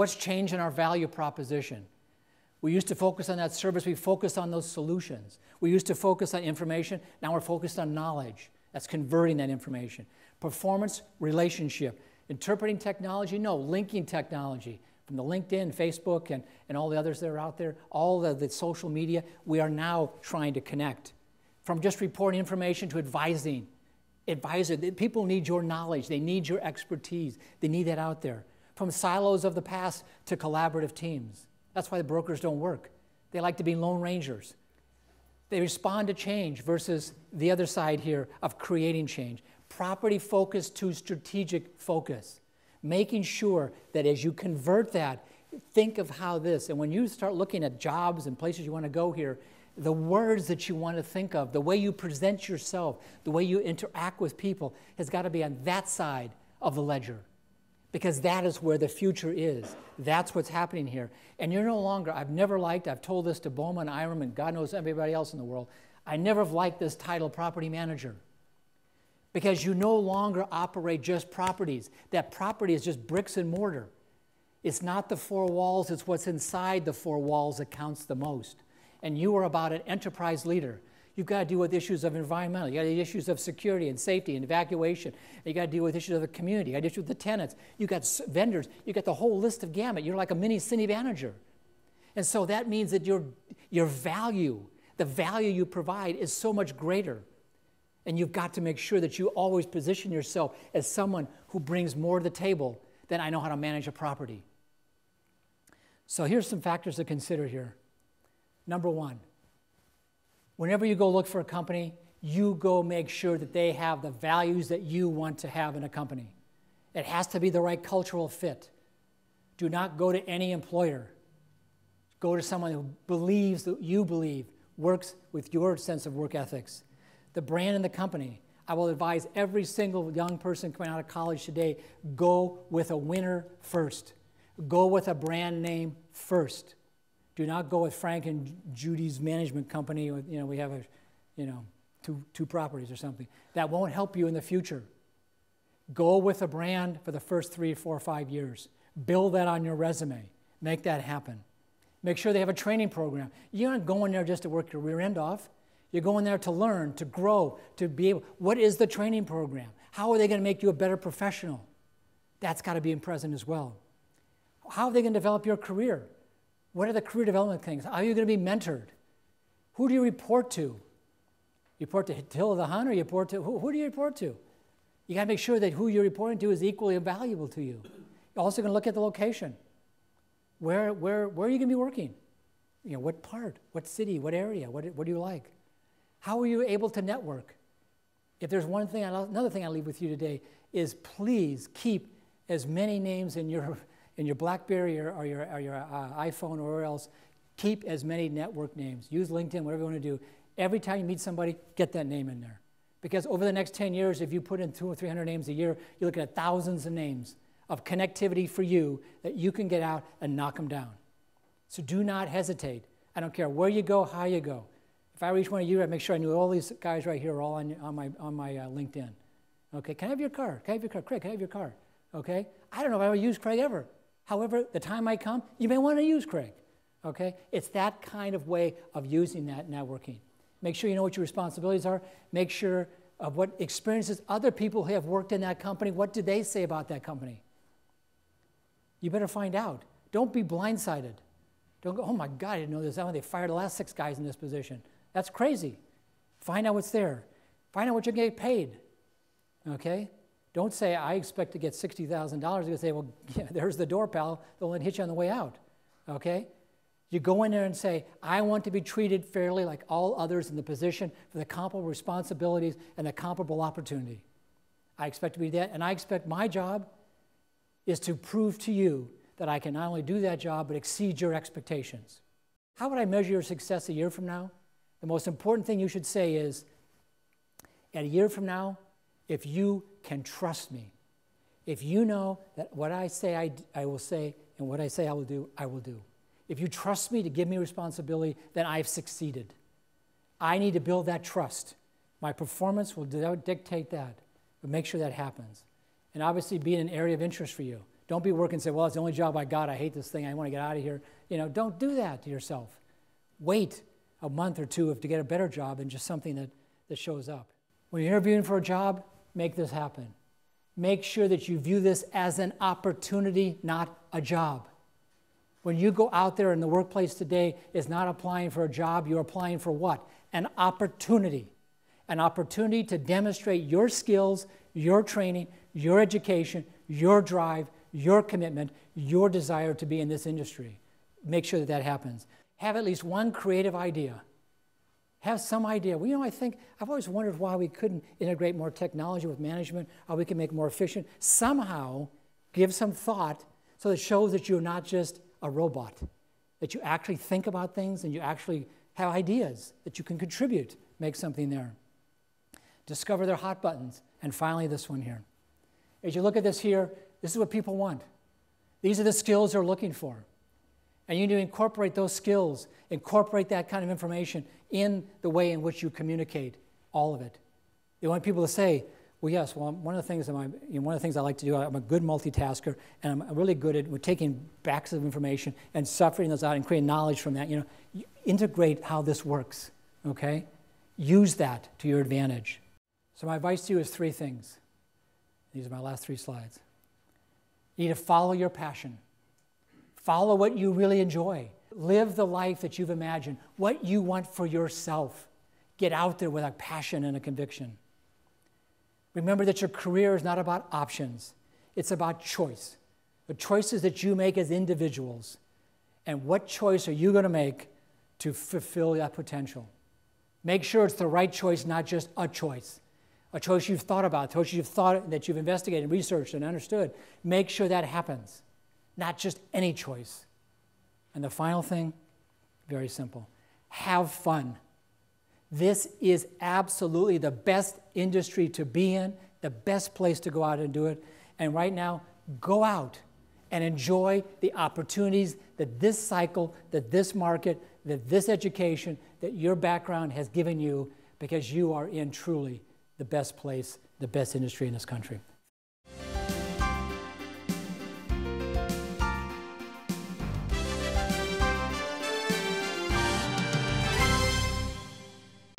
What's changed in our value proposition? We used to focus on that service. We focus on those solutions. We used to focus on information. Now we're focused on knowledge. That's converting that information. Performance, relationship. Interpreting technology? No, linking technology. From the LinkedIn, Facebook, and all the others that are out there, all the social media, we are now trying to connect. From just reporting information to advising. People need your knowledge. They need your expertise. They need that out there. From silos of the past to collaborative teams. That's why the brokers don't work. They like to be lone rangers. They respond to change versus the other side here of creating change. Property focus to strategic focus. Making sure that as you convert that, think of how this, and when you start looking at jobs and places you want to go here, the words that you want to think of, the way you present yourself, the way you interact with people has got to be on that side of the ledger. Because that is where the future is. That's what's happening here. And you're no longer, I've told this to Bowman, Iram, and God knows everybody else in the world, I never have liked this title, property manager. Because you no longer operate just properties. That property is just bricks and mortar. It's not the four walls, it's what's inside the four walls that counts the most. And you are about an enterprise leader. You've got to deal with issues of environmental. You've got to deal with issues of security and safety and evacuation. You've got to deal with issues of the community. You've got to deal with the tenants. You've got vendors. You've got the whole list of gamut. You're like a mini city manager. And so that means that your value, the value you provide is so much greater. And you've got to make sure that you always position yourself as someone who brings more to the table than I know how to manage a property. So here's some factors to consider here. Number one, whenever you go look for a company, you go make sure that they have the values that you want to have in a company. It has to be the right cultural fit. Do not go to any employer. Go to someone who believes that you believe works with your sense of work ethics. The brand in the company. I will advise every single young person coming out of college today, go with a winner first. Go with a brand name first. Do not go with Frank and Judy's management company. We have two properties or something. That won't help you in the future. Go with a brand for the first 3, 4, 5 years. Build that on your resume. Make that happen. Make sure they have a training program. You're not going there just to work your rear end off. You're going there to learn, to grow, to be able. What is the training program? How are they going to make you a better professional? That's got to be present as well. How are they going to develop your career? What are the career development things? How are you going to be mentored? Who do you report to? You report to Hill of the Hun, or you report to, who do you report to? You got to make sure that who you're reporting to is equally valuable to you. You're also going to look at the location. Where are you going to be working? What part, what city, what area, what do you like? How are you able to network? If there's another thing I leave with you today is please keep as many names in your BlackBerry or your iPhone or wherever else. Keep as many network names. Use LinkedIn, whatever you want to do. Every time you meet somebody, get that name in there. Because over the next 10 years, if you put in 200 or 300 names a year, you're looking at thousands of names of connectivity for you that you can get out and knock them down. So do not hesitate. I don't care where you go, how you go. If I reach one of you, I make sure I knew all these guys right here are all on my LinkedIn. Okay, can I have your car? Can I have your car? Craig, can I have your car? Okay? I don't know if I ever use Craig ever. However, the time might come, you may want to use Craig. Okay? It's that kind of way of using that networking. Make sure you know what your responsibilities are. Make sure of what experiences other people who have worked in that company, what did they say about that company? You better find out. Don't be blindsided. Don't go, oh my God, I didn't know this. They fired the last 6 guys in this position. That's crazy. Find out what's there. Find out what you're going to get paid. Okay? Don't say, I expect to get $60,000. You're going to say, well, yeah, there's the door, pal. They'll hit you on the way out. Okay? You go in there and say, I want to be treated fairly like all others in the position for the comparable responsibilities and the comparable opportunity. I expect to be that, and I expect my job is to prove to you that I can not only do that job, but exceed your expectations. How would I measure your success a year from now? The most important thing you should say is, at a year from now, if you can trust me, if you know that what I say I will say, and what I say I will do, I will do. If you trust me to give me responsibility, then I've succeeded. I need to build that trust. My performance will dictate that, but make sure that happens. And obviously be in an area of interest for you. Don't be working and say, well, it's the only job I got. I hate this thing. I want to get out of here. You know, don't do that to yourself. Wait a month or two to get a better job than just something that shows up. When you're interviewing for a job, make this happen. Make sure that you view this as an opportunity, not a job. When you go out there in the workplace today, it's not applying for a job. You're applying for what? An opportunity. An opportunity to demonstrate your skills, your training, your education, your drive, your commitment, your desire to be in this industry. Make sure that that happens. Have at least one creative idea. Have some idea. Well, you know, I've always wondered why we couldn't integrate more technology with management, how we can make it more efficient. Somehow, give some thought so it shows that you're not just a robot, that you actually think about things and you actually have ideas, that you can contribute, make something there. Discover their hot buttons. And finally, this one here. As you look at this here, this is what people want. These are the skills they're looking for. And you need to incorporate those skills, incorporate that kind of information in the way in which you communicate all of it. You want people to say, well, yes, well, one of the things I like to do, I'm a good multitasker, and I'm really good at taking backs of information and separating those out and creating knowledge from that. You know, you integrate how this works, okay? Use that to your advantage. So my advice to you is 3 things. These are my last 3 slides. You need to follow your passion. Follow what you really enjoy. Live the life that you've imagined, what you want for yourself. Get out there with a passion and a conviction. Remember that your career is not about options. It's about choice. The choices that you make as individuals. And what choice are you going to make to fulfill that potential? Make sure it's the right choice, not just a choice. A choice you've thought about, a choice you've thought, that you've investigated, researched, and understood. Make sure that happens. Not just any choice. And the final thing, very simple. Have fun. This is absolutely the best industry to be in, the best place to go out and do it. And right now, go out and enjoy the opportunities that this cycle, that this market, that this education, that your background has given you, because you are in truly the best place, the best industry in this country.